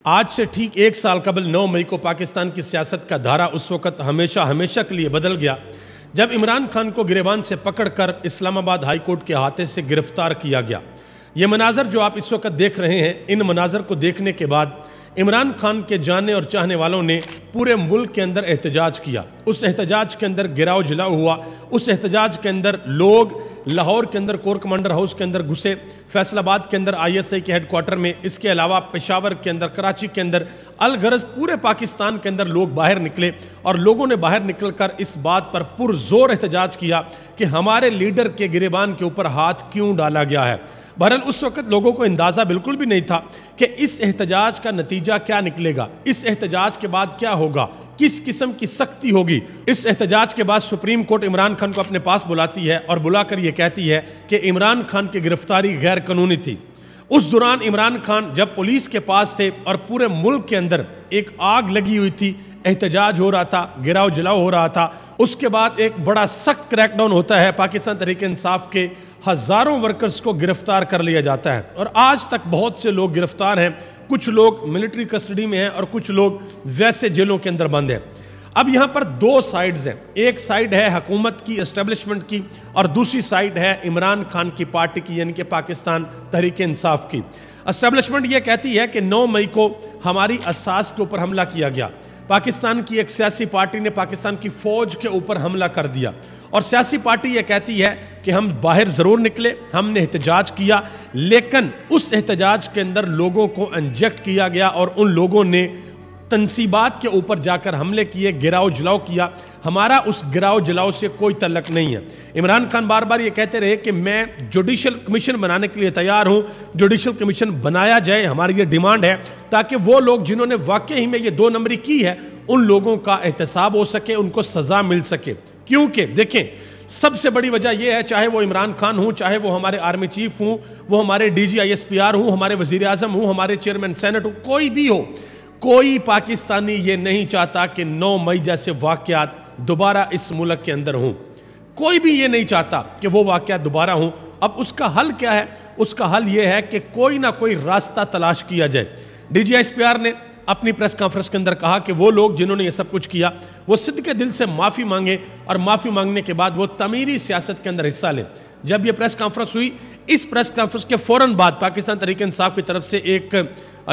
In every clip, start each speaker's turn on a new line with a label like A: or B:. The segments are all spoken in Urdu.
A: آج سے ٹھیک ایک سال قبل 9 مئی کو پاکستان کی سیاست کا دھارا اس وقت ہمیشہ کے لیے بدل گیا جب عمران خان کو گریبان سے پکڑ کر اسلام آباد ہائی کورٹ کے احاطے سے گرفتار کیا گیا۔ یہ مناظر جو آپ اس وقت دیکھ رہے ہیں، ان مناظر کو دیکھنے کے بعد عمران خان کے جاننے اور چاہنے والوں نے پورے ملک کے اندر احتجاج کیا۔ اس احتجاج کے اندر گراؤ جلاؤ ہوا، اس احتجاج کے اندر لوگ لاہور کے اندر کور کمانڈر ہاؤس کے اندر گھسے، فیصل آباد کے اندر ISI کے ہیڈ کوارٹر میں، اس کے علاوہ پشاور کے اندر، کراچی کے اندر، الغرض پورے پاکستان کے اندر لوگ باہر نکلے اور لوگوں نے باہر نکل کر اس بات پر پرزور احتجاج کیا کہ ہمارے لیڈر کے گریبان کے اوپر ہاتھ کیوں ڈالا گیا ہے۔ بہرحال اس وقت لوگوں کو اندازہ بالکل بھی نہیں تھا کہ اس احتجاج کا نتیجہ کیا نکلے گا، اس احتجاج کے بعد کیا ہوگا، کس قسم کی سختی ہوگی۔ اس احتجاج کے بعد سپریم کورٹ عمران خان کو اپنے پاس بلاتی ہے اور بلا کر یہ کہتی ہے کہ عمران خان کی گرفتاری غیر قانونی تھی۔ اس دوران عمران خان جب پولیس کے پاس تھے اور پورے ملک کے اندر ایک آگ لگی ہوئی تھی، احتجاج ہو رہا تھا، گراؤ جلاؤ ہو رہا تھا، اس کے بعد ایک بڑا سخت کریک ڈاؤن ہوتا ہے، پاکستان تحریک انصاف کے ہزاروں ورکرز کو گرفتار کر لیا جاتا ہے اور آج تک بہت سے لوگ گرفتار ہیں، کچھ لوگ ملٹری کسٹڈی میں ہیں اور کچھ لوگ ویسے جیلوں کے اندر بند ہیں۔ اب یہاں پر دو سائیڈز ہیں، ایک سائیڈ ہے حکومت کی، اسٹیبلشمنٹ کی، اور دوسری سائیڈ ہے عمران خان کی پارٹی کی، یعنی کہ پاکستان تحریک انصاف کی۔ اسٹیبلشمنٹ یہ کہتی ہے کہ 9 مئی کو ہماری اساس کے اوپر حملہ کیا گیا، پاکستان کی ایک سیاسی پارٹی نے پاکستان کی فوج کے اوپر حملہ کر دیا، اور سیاسی پارٹی یہ کہتی ہے کہ ہم باہر ضرور نکلے، ہم نے احتجاج کیا، لیکن اس احتجاج کے اندر لوگوں کو انجیکٹ کیا گیا اور ان لوگوں نے تنصیبات کے اوپر جا کر حملے کیے، گراؤ جلاؤ کیا۔ ہمارا اس گراؤ جلاؤ سے کوئی تعلق نہیں ہے۔ عمران خان بار بار یہ کہتے رہے کہ میں جوڈیشل کمیشن بنانے کے لیے تیار ہوں، جوڈیشل کمیشن بنایا جائے، ہماری یہ ڈیمانڈ ہے تاکہ وہ لوگ جنہوں نے واقعی میں یہ 2 نمبری کی ہے ان لوگوں کا احتساب ہو سکے، ان کو سزا مل سکے۔ کیونکہ دیکھیں، سب سے بڑی وجہ یہ ہے، چاہے وہ عمران خان ہوں، چاہے وہ ہمارے آرمی چیف ہوں، وہ ہمارے DG ISPR ہوں، ہمارے وزیر اعظم ہوں، ہمارے چیئرمین سینٹ ہوں، کوئی بھی ہو، کوئی پاکستانی یہ نہیں چاہتا کہ 9 مئی جیسے واقعات دوبارہ اس ملک کے اندر ہوں۔ کوئی بھی یہ نہیں چاہتا کہ وہ واقعات دوبارہ ہوں۔ اب اس کا حل کیا ہے؟ اس کا حل یہ ہے کہ کوئی نہ کوئی راستہ تلاش کیا جائے۔ DG ISPR نے اپنی پریس کانفرنس کے اندر کہا کہ وہ لوگ جنہوں نے یہ سب کچھ کیا وہ صدقے دل سے معافی مانگے اور معافی مانگنے کے بعد وہ تعمیری سیاست کے اندر حصہ لیں۔ جب یہ پریس کانفرنس ہوئی، اس پریس کانفرنس کے فوراً بعد پاکستان تحریک انصاف کی طرف سے ایک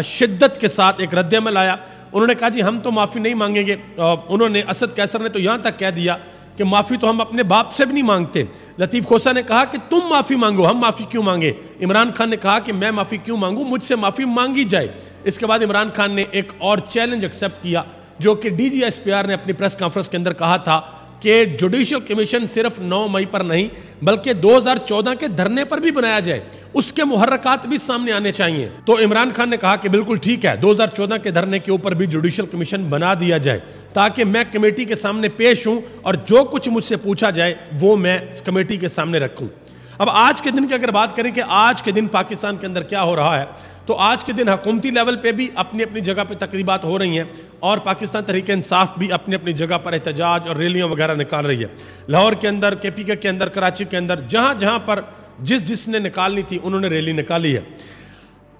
A: شدت کے ساتھ ایک رد عمل آیا۔ انہوں نے کہا جی ہم تو معافی نہیں مانگیں گے۔ انہوں نے، اسد قیصر نے تو یہاں تک کہہ دیا کہ معافی تو ہم اپنے باپ سے بھی نہیں مانگتے۔ لطیف کھوسہ نے کہا کہ تم معافی مانگو، ہم معافی کیوں مانگے۔ عمران خان نے کہا کہ میں معافی کیوں مانگوں، مجھ سے معافی مانگی جائے۔ اس کے بعد عمران خان نے ایک اور چیلنج ایکسیپٹ کیا، جو کہ DG ISPR نے اپنی پریس کانفرنس کے اندر کہا تھا کہ جوڈیشل کمیشن صرف 9 مئی پر نہیں بلکہ 2014 کے دھرنے پر بھی بنایا جائے، اس کے محرکات بھی سامنے آنے چاہیے۔ تو عمران خان نے کہا کہ بالکل ٹھیک ہے، 2014 کے دھرنے کے اوپر بھی جوڈیشل کمیشن بنا دیا جائے تاکہ میں کمیٹی کے سامنے پیش ہوں اور جو کچھ مجھ سے پوچھا جائے وہ میں کمیٹی کے سامنے رکھوں۔ اب آج کے دن کی اگر بات کریں کہ آج کے دن پاکستان کے اندر کیا ہو رہا ہے، تو آج کے دن حکومتی لیول پہ بھی اپنی اپنی جگہ پہ تقریبات ہو رہی ہیں اور پاکستان تحریک انصاف بھی اپنی اپنی جگہ پر احتجاج اور ریلیاں وغیرہ نکال رہی ہے۔ لاہور کے اندر، KPK کے اندر، کراچی کے اندر، جہاں پر جس نے نکالنی تھی انہوں نے ریلی نکالی ہے۔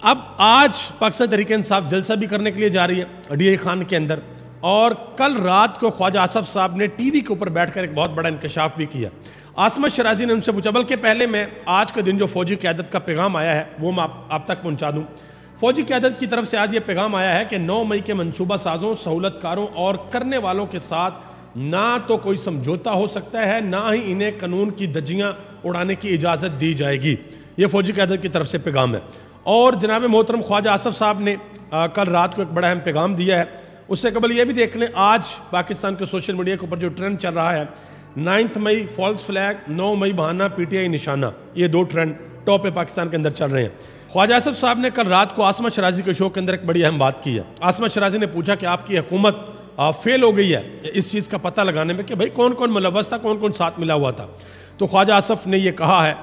A: اب آج پاکستان تحریک انصاف جلسہ بھی کرنے کے لیے جا رہی ہے DA خان کے اندر، اور کل رات کو خواجہ آصف صاحب نے TV کے اوپر بیٹھ کر ایک بہت بڑا انکشاف بھی کیا۔ عاصمت شرازی نے ان سے پوچھا، بلکہ پہلے میں آج کے دن جو فوجی قیادت کا پیغام آیا ہے وہ میں آپ تک پہنچا دوں۔ فوجی قیادت کی طرف سے آج یہ پیغام آیا ہے کہ 9 مئی کے منصوبہ سازوں، سہولت کاروں اور کرنے والوں کے ساتھ نہ تو کوئی سمجھوتا ہو سکتا ہے، نہ ہی انہیں قانون کی دھجیاں اڑانے کی اجازت دی جائے گی۔ یہ فوجی قیادت کی طرف سے پیغام ہے۔ اور جناب محترم خواجہ آصف صاحب نے کل رات کو ایک بڑا اہم پیغام دیا ہے۔ اس سے قبل یہ بھی دیکھ لیں، آج پاکستان کے سوشل میڈیا کے اوپر جو ٹرینڈ چل رہا ہے، 9 مئی فالس فلیگ، 9 مئی بہانہ PTI نشانہ، یہ 2 ٹرینڈ ٹاپ پہ پاکستان کے اندر چل رہے ہیں۔ خواجہ آصف صاحب نے کل رات کو عاصمت شرازی کے شو کے اندر ایک بڑی اہم بات کی ہے۔ عاصمت شرازی نے پوچھا کہ آپ کی حکومت فیل ہو گئی ہے اس چیز کا پتہ لگانے میں کہ بھئی کون کون ملوث تھا، کون کون ساتھ ملا ہوا تھا۔ تو خواجہ آصف نے یہ کہا ہے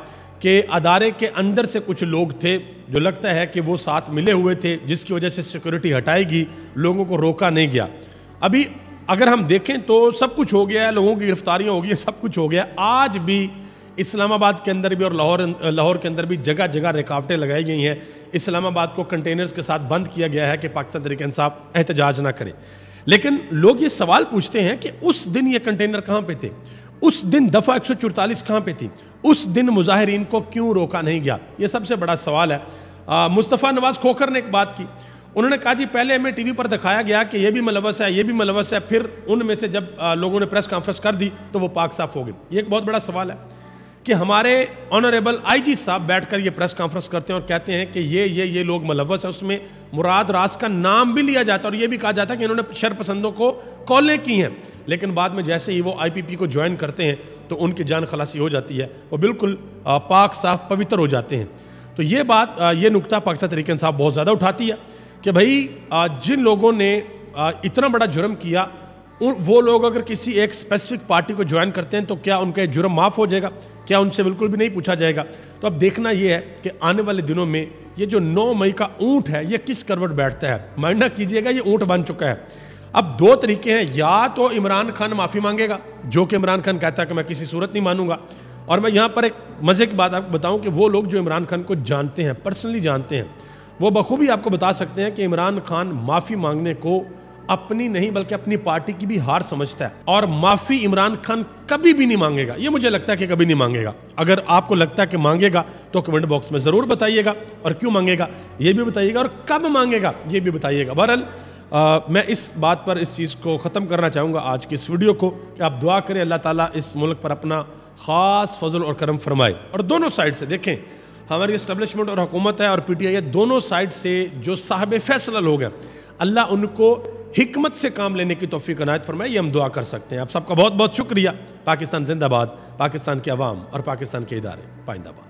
A: کہ ادارے کے اندر سے کچھ لوگ تھے جو لگتا ہے کہ وہ ساتھ ملے ہوئے تھے، جس کی وجہ سے سیکورٹی ہٹائی گئی، لوگوں کو روکا نہیں گیا۔ ابھی اگر ہم دیکھیں تو سب کچھ ہو گیا ہے، لوگوں کی گرفتاریاں ہو گئی ہیں، سب کچھ ہو گیا۔ آج بھی اسلام آباد کے اندر بھی اور لاہور کے اندر بھی جگہ جگہ رکاوٹیں لگائی گئی ہیں. اسلام آباد کو کنٹینرز کے ساتھ بند کیا گیا ہے کہ پاکستان تحریک انصاف احتجاج نہ کرے. لیکن لوگ یہ سوال پوچھتے ہیں کہ اس دن یہ کنٹینر کہاں پہ تھے, اس دن دفعہ 144 کہاں پہ تھی, اس دن مظاہرین کو کیوں روکا نہیں گیا؟ یہ سب سے بڑا سوال ہے. مصطفیٰ نواز کھوکھر نے ایک بات کی, انہوں نے کہا جی پہلے ہمیں ٹی وی پر دکھایا گیا کہ یہ بھی ملوث ہے, یہ بھی ملوث ہے, پھر ان میں سے جب لوگوں نے پریس کانفرنس کر دی تو وہ پاک صاف ہو گئی. یہ ایک بہت بڑا سوال ہے کہ ہمارے آنریبل آئی جی صاحب بیٹھ کر یہ پریس کانفرنس کرتے ہیں اور کہتے ہیں کہ یہ لوگ ملوث ہیں. اس میں مراد راز کا نام بھی لیا جاتا ہے اور یہ بھی کہا جاتا ہے کہ انہوں نے شر پسندوں کو کالیں کی ہیں, لیکن بعد میں جیسے ہی وہ آئی پی پی کو جوائن کرتے ہیں تو ان کی جان خلاصی ہو جاتی ہے, وہ بالکل پاک صاف پوتر ہو جاتے ہیں. تو یہ بات, یہ نکتہ پاکستان تحریک انصاف بہت زیادہ اٹھاتی ہے کہ بھائی جن لوگوں نے اتنا بڑا جرم کیا, وہ لوگ اگر کسی ایک اسپیسیفک پارٹی کو جوائن کرتے ہیں تو کیا ان کا جرم معاف ہو جائے گا؟ کیا ان سے بالکل بھی نہیں پوچھا جائے گا؟ تو اب دیکھنا یہ ہے کہ آنے والے دنوں میں یہ جو 9 مئی کا اونٹ ہے یہ کس کروٹ بیٹھتا ہے. مائنڈ نہ کیجئے گا, یہ اونٹ بن چکا ہے. اب 2 طریقے ہیں, یا تو عمران خان معافی مانگے گا, جو کہ عمران خان کہتا ہے کہ میں کسی صورت نہیں مانوں گا. اور میں یہاں پر ایک مزے کی بات آپ کو بتاؤں کہ وہ لوگ جو عمران خان کو جانتے ہیں, پرسنلی جانتے ہیں, وہ بخوبی آپ کو بتا سکتے ہیں کہ عمران خان معافی مانگنے کو اپنی نہیں بلکہ اپنی پارٹی کی بھی ہار سمجھتا ہے, اور معافی عمران خان کبھی بھی نہیں مانگے گا. یہ مجھے لگتا ہے کہ کبھی نہیں مانگے گا. اگر آپ کو لگتا ہے کہ مانگے گا تو کمنٹ باکس میں ضرور بتائیے گا, اور کیوں مانگے گا یہ بھی بتائیے گا, اور کب مانگے گا یہ بھی بتائیے گا. بہرحال میں اس بات پر اس چیز کو ختم کرنا چاہوں گا آج کی اس ویڈیو کو کہ آپ دعا کریں اللہ تعالیٰ اس ملک پر اپنا خاص فضل اور کرم فرمائے. اور دونوں سائڈ سے دیکھیں, ہماری اسٹیبلشمنٹ اور حکومت ہے اور پی ٹی آئی ہے, دونوں سائڈ سے جو صاحب فیصلہ لوگ ہیں, اللہ ان کو حکمت سے کام لینے کی توفیق عنایت فرمائے. یہ ہم دعا کر سکتے ہیں. آپ سب کا بہت بہت شکریہ. پاکستان زندہ باد, پاکستان کے عوام اور پاکستان کے ادارے پائندہ باد.